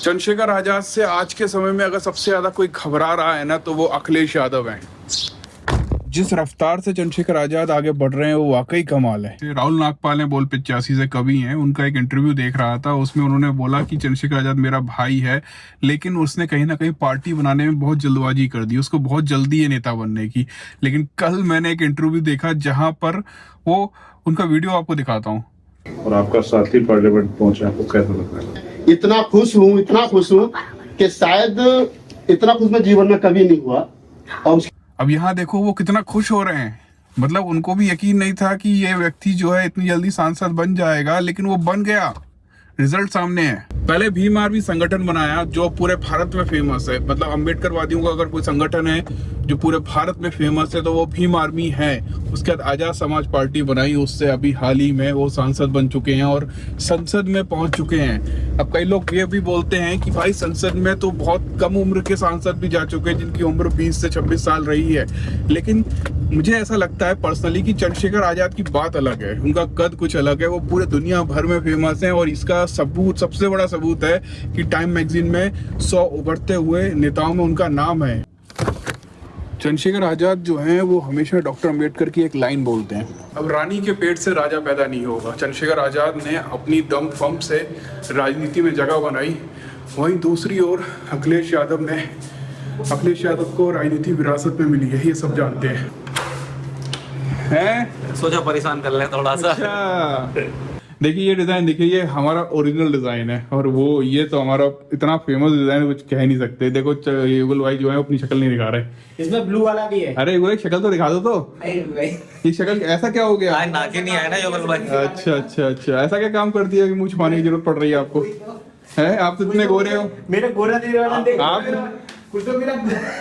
चंद्रशेखर आजाद से आज के समय में अगर सबसे ज्यादा कोई घबरा रहा है ना तो वो अखिलेश यादव है। जिस रफ्तार से चंद्रशेखर आजाद आगे बढ़ रहे हैं वो वाकई कमाल है। राहुल नागपाल ने बोल 85 से कवि हैं, उनका एक इंटरव्यू देख रहा था, उसमें उन्होंने बोला कि चंद्रशेखर आजाद मेरा भाई है, लेकिन उसने कहीं ना कहीं पार्टी बनाने में बहुत जल्दबाजी कर दी, उसको बहुत जल्दी है नेता बनने की। लेकिन कल मैंने एक इंटरव्यू देखा जहां पर वो उनका वीडियो आपको दिखाता हूँ। और आपका साथी पार्लियामेंट पहुंचा, आपको कैसा लग रहा है? इतना खुश हूँ कि शायद इतना खुश मैं जीवन में कभी नहीं हुआ। और अब यहाँ देखो वो कितना खुश हो रहे हैं, मतलब उनको भी यकीन नहीं था कि ये व्यक्ति जो है इतनी जल्दी सांसद बन जाएगा, लेकिन वो बन गया। रिजल्ट सामने है। पहले भीम आर्मी संगठन बनाया जो पूरे भारत में फेमस है, मतलब अम्बेडकरवादियों का अगर कोई संगठन है जो पूरे भारत में फेमस है तो वो भीम आर्मी है। उसके बाद आजाद समाज पार्टी बनाई, उससे अभी हाल ही में वो सांसद बन चुके हैं और संसद में पहुंच चुके हैं। अब कई लोग ये भी बोलते हैं कि भाई संसद में तो बहुत कम उम्र के सांसद भी जा चुके हैं जिनकी उम्र 20 से 26 साल रही है। लेकिन मुझे ऐसा लगता है पर्सनली कि चंद्रशेखर आजाद की बात अलग है, उनका कद कुछ अलग है, वो पूरे दुनिया भर में फेमस है। और इसका सबूत, सबसे बड़ा सबूत है कि टाइम मैगजीन में 100 उभरते हुए नेताओं में उनका नाम है। चंद्रशेखर आजाद जो हैं वो हमेशा डॉक्टर अंबेडकर की एक लाइन बोलते हैं, अब रानी के पेट से राजा पैदा नहीं होगा। चंद्रशेखर आजाद ने अपनी दम फम से राजनीति में जगह बनाई। वहीं दूसरी ओर अखिलेश यादव को राजनीति विरासत में मिली है, ये सब जानते हैं। सोचा परेशान कर ले थोड़ा सा। अच्छा देखिए ये डिजाइन, देखिए ये हमारा ओरिजिनल डिजाइन है और वो ये तो हमारा इतना फेमस डिजाइन है कुछ कह नहीं सकते। देखो युगल भाई जो है अपनी शक्ल नहीं दिखा रहे, इसमें ब्लू वाला भी है। अरे युगल शक्ल तो दिखा दो तो। ये शक्ल ऐसा क्या हो गया? आज नाके नहीं आया ना युगल भाई। अच्छा ऐसा क्या काम करती है कि मुंह छुपाने की जरूरत पड़ रही है आपको? है आप तो इतने गोरे हो। मेरे गोरा देख आप कुछ तो मेरा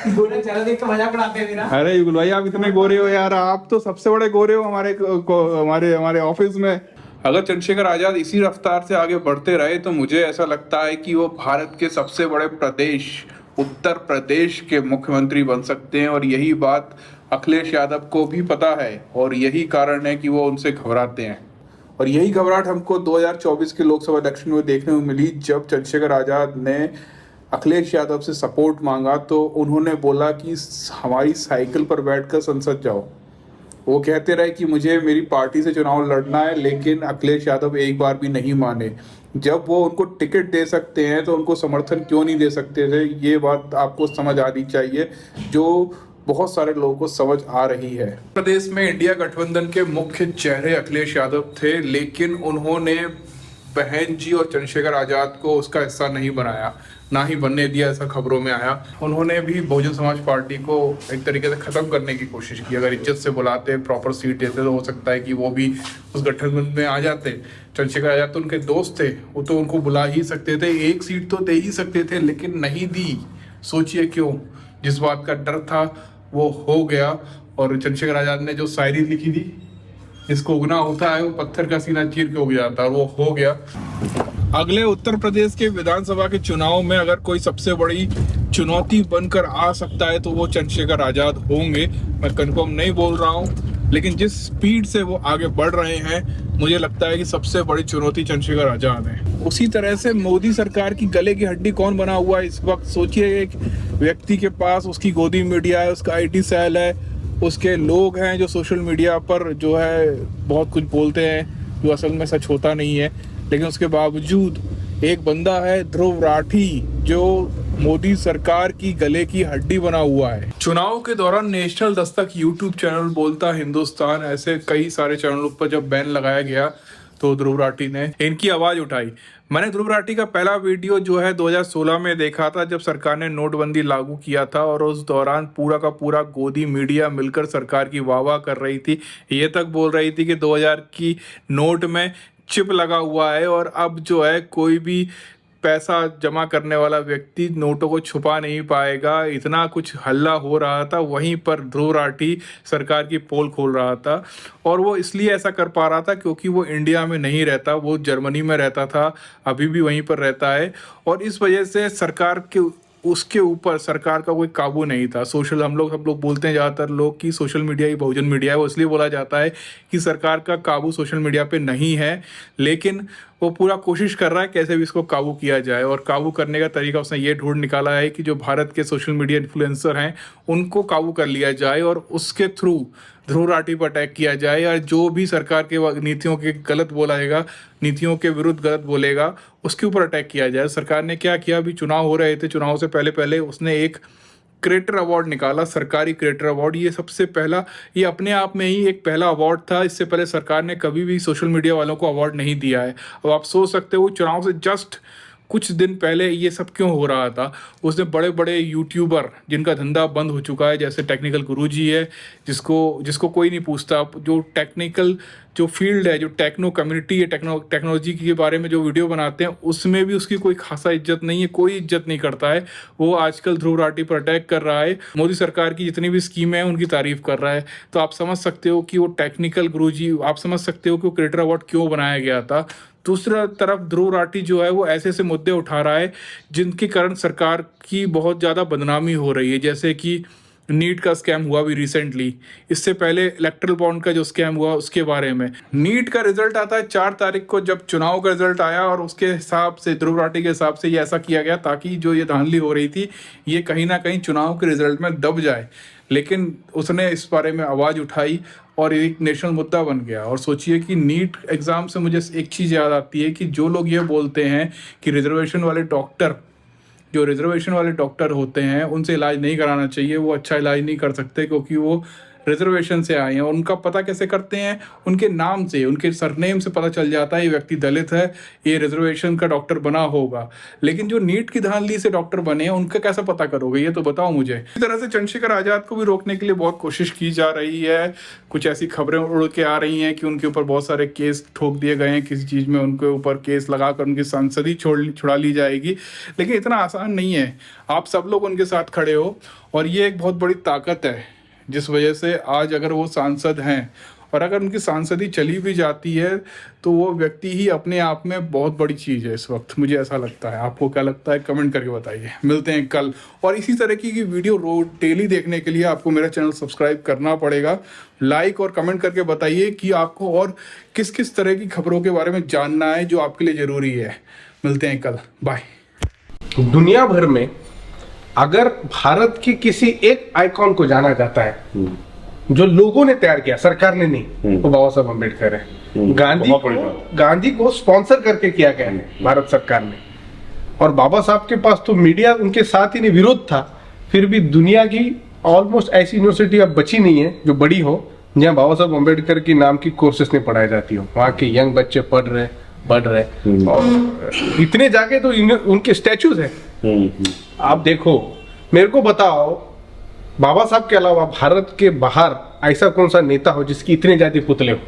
गोरा चेहरा देख के मजाक उड़ाते हैं मेरा। अरे युगल भाई आप इतने गोरे हो यार, आप तो सबसे बड़े गोरे हो हमारे ऑफिस में। अगर चंद्रशेखर आजाद इसी रफ्तार से आगे बढ़ते रहे तो मुझे ऐसा लगता है कि वो भारत के सबसे बड़े प्रदेश उत्तर प्रदेश के मुख्यमंत्री बन सकते हैं। और यही बात अखिलेश यादव को भी पता है और यही कारण है कि वो उनसे घबराते हैं। और यही घबराहट हमको 2024 के लोकसभा इलेक्शन में देखने को मिली। जब चंद्रशेखर आजाद ने अखिलेश यादव से सपोर्ट मांगा तो उन्होंने बोला कि हमारी साइकिल पर बैठकर संसद जाओ। वो कहते रहे कि मुझे मेरी पार्टी से चुनाव लड़ना है, लेकिन अखिलेश यादव एक बार भी नहीं माने। जब वो उनको टिकट दे सकते हैं तो उनको समर्थन क्यों नहीं दे सकते थे? ये बात आपको समझ आनी चाहिए, जो बहुत सारे लोगों को समझ आ रही है। प्रदेश में इंडिया गठबंधन के मुख्य चेहरे अखिलेश यादव थे, लेकिन उन्होंने बहन जी और चंद्रशेखर आजाद को उसका हिस्सा नहीं बनाया, ना ही बनने दिया, ऐसा खबरों में आया। उन्होंने भी बहुजन समाज पार्टी को एक तरीके से खत्म करने की कोशिश की। अगर इज्जत से बुलाते, प्रॉपर सीट देते तो हो सकता है कि वो भी उस गठबंधन में आ जाते। चंद्रशेखर आजाद तो उनके दोस्त थे, वो तो उनको बुला ही सकते थे, एक सीट तो दे ही सकते थे, लेकिन नहीं दी। सोचिए क्यों? जिस बात का डर था वो हो गया। और चंद्रशेखर आजाद ने जो शायरी लिखी थी, इसको उगना होता है वो पत्थर का सीना चीर के उग जाता है, वो हो गया। अगले उत्तर प्रदेश के विधानसभा के चुनाव में अगर कोई सबसे बड़ी चुनौती बनकर आ सकता है तो वो चंद्रशेखर आजाद होंगे। मैं कंफर्म नहीं बोल रहा हूँ, लेकिन जिस स्पीड से वो आगे बढ़ रहे हैं मुझे लगता है कि सबसे बड़ी चुनौती चंद्रशेखर आजाद है। उसी तरह से मोदी सरकार की गले की हड्डी कौन बना हुआ है इस वक्त? सोचिए, एक व्यक्ति के पास उसकी गोदी मीडिया है, उसका IT सेल है, उसके लोग हैं जो सोशल मीडिया पर जो है बहुत कुछ बोलते हैं जो असल में सच होता नहीं है। लेकिन उसके बावजूद एक बंदा है ध्रुव राठी जो मोदी सरकार की गले की हड्डी बना हुआ है। चुनाव के दौरान नेशनल दस्तक, यूट्यूब चैनल, बोलता हिंदुस्तान, ऐसे कई सारे चैनलों पर जब बैन लगाया गया तो ध्रुव राठी ने इनकी आवाज उठाई। मैंने ध्रुव राठी का पहला वीडियो जो है 2016 में देखा था, जब सरकार ने नोटबंदी लागू किया था, और उस दौरान पूरा का पूरा गोदी मीडिया मिलकर सरकार की वाह कर रही थी। ये तक बोल रही थी कि 2000 की नोट में चिप लगा हुआ है और अब जो है कोई भी पैसा जमा करने वाला व्यक्ति नोटों को छुपा नहीं पाएगा। इतना कुछ हल्ला हो रहा था। वहीं पर ध्रुव राठी सरकार की पोल खोल रहा था, और वो इसलिए ऐसा कर पा रहा था क्योंकि वो इंडिया में नहीं रहता, वो जर्मनी में रहता था, अभी भी वहीं पर रहता है। और इस वजह से सरकार के उसके ऊपर सरकार का कोई काबू नहीं था। हम लोग बोलते हैं ज़्यादातर लोग कि सोशल मीडिया ही बहुजन मीडिया है। वो इसलिए बोला जाता है कि सरकार का काबू सोशल मीडिया पे नहीं है, लेकिन वो पूरा कोशिश कर रहा है कैसे भी इसको काबू किया जाए, और काबू करने का तरीका उसने ये ढूंढ निकाला है कि जो भारत के सोशल मीडिया इन्फ्लुएंसर हैं उनको काबू कर लिया जाए और उसके थ्रू ध्रुव राठी पर अटैक किया जाए, और जो भी सरकार के नीतियों के गलत बोलेगा, नीतियों के विरुद्ध गलत बोलेगा, उसके ऊपर अटैक किया जाए। सरकार ने क्या किया, अभी चुनाव हो रहे थे, चुनाव से पहले पहले उसने एक क्रिएटर अवार्ड निकाला, सरकारी क्रिएटर अवार्ड। ये सबसे पहला, ये अपने आप में ही एक पहला अवार्ड था। इससे पहले सरकार ने कभी भी सोशल मीडिया वालों को अवार्ड नहीं दिया है। अब आप सोच सकते हो चुनाव से जस्ट कुछ दिन पहले ये सब क्यों हो रहा था। उसने बड़े बड़े यूट्यूबर जिनका धंधा बंद हो चुका है, जैसे टेक्निकल गुरुजी है, जिसको कोई नहीं पूछता, जो टेक्निकल जो फील्ड है, जो टेक्नो कम्युनिटी है, टेक्नोलॉजी के बारे में जो वीडियो बनाते हैं, उसमें भी उसकी कोई खासा इज्जत नहीं है, कोई इज्जत नहीं करता है। वो आजकल ध्रुव राठी पर अटैक कर रहा है, मोदी सरकार की जितनी भी स्कीमें हैं उनकी तारीफ कर रहा है। तो आप समझ सकते हो कि वो टेक्निकल गुरुजी, आप समझ सकते हो कि वो क्रिएटर अवार्ड क्यों बनाया गया था। दूसरा तरफ ध्रुव राठी जो है वो ऐसे ऐसे मुद्दे उठा रहा है जिनके कारण सरकार की बहुत ज़्यादा बदनामी हो रही है, जैसे कि नीट का स्कैम हुआ भी रिसेंटली, इससे पहले इलेक्ट्रल बॉन्ड का जो स्कैम हुआ उसके बारे में। नीट का रिजल्ट आता है 4 तारीख को, जब चुनाव का रिजल्ट आया, और उसके हिसाब से ध्रुव राठी के हिसाब से ये ऐसा किया गया ताकि जो ये धांधली हो रही थी ये कहीं ना कहीं चुनाव के रिजल्ट में दब जाए। लेकिन उसने इस बारे में आवाज़ उठाई और एक नेशनल मुद्दा बन गया। और सोचिए कि नीट एग्ज़ाम से मुझे एक चीज़ याद आती है कि जो लोग ये बोलते हैं कि रिजर्वेशन वाले डॉक्टर होते हैं उनसे इलाज नहीं कराना चाहिए, वो अच्छा इलाज नहीं कर सकते क्योंकि वो रिजर्वेशन से आए हैं। और उनका पता कैसे करते हैं, उनके नाम से, उनके सरनेम से पता चल जाता है ये व्यक्ति दलित है, ये रिजर्वेशन का डॉक्टर बना होगा। लेकिन जो नीट की धांधली से डॉक्टर बने हैं उनका कैसे पता करोगे, ये तो बताओ मुझे। इसी तरह से चंद्रशेखर आज़ाद को भी रोकने के लिए बहुत कोशिश की जा रही है। कुछ ऐसी खबरें उड़ के आ रही हैं कि उनके ऊपर बहुत सारे केस ठोक दिए गए हैं, किसी चीज़ में उनके ऊपर केस लगाकर उनकी सांसदी छुड़ा ली जाएगी। लेकिन इतना आसान नहीं है। आप सब लोग उनके साथ खड़े हो और ये एक बहुत बड़ी ताकत है जिस वजह से आज अगर वो सांसद हैं, और अगर उनकी सांसदी चली भी जाती है तो वो व्यक्ति ही अपने आप में बहुत बड़ी चीज़ है इस वक्त, मुझे ऐसा लगता है। आपको क्या लगता है कमेंट करके बताइए। मिलते हैं कल, और इसी तरह की वीडियो डेली देखने के लिए आपको मेरा चैनल सब्सक्राइब करना पड़ेगा। लाइक और कमेंट करके बताइए कि आपको और किस किस तरह की खबरों के बारे में जानना है जो आपके लिए ज़रूरी है। मिलते हैं कल, बाय। दुनिया भर में अगर भारत के किसी एक आइकॉन को जाना जाता है जो लोगों ने तैयार किया, सरकार ने नहीं, वो बाबा साहब अम्बेडकर है। गांधी को स्पॉन्सर करके किया गया है भारत सरकार ने। और बाबा साहब के पास तो मीडिया उनके साथ ही नहीं, विरोध था, फिर भी दुनिया की ऑलमोस्ट ऐसी यूनिवर्सिटी अब बची नहीं है जो बड़ी हो जहाँ बाबा साहब अम्बेडकर की नाम की कोर्सेस नहीं पढ़ाई जाती हो। वहाँ के यंग बच्चे पढ़ रहे, और इतने जाके तो उनके स्टैचूज है। आप देखो, मेरे को बताओ, बाबा साहब के अलावा भारत के बाहर ऐसा कौन सा नेता हो जिसकी इतने ज्यादा पुतले हो।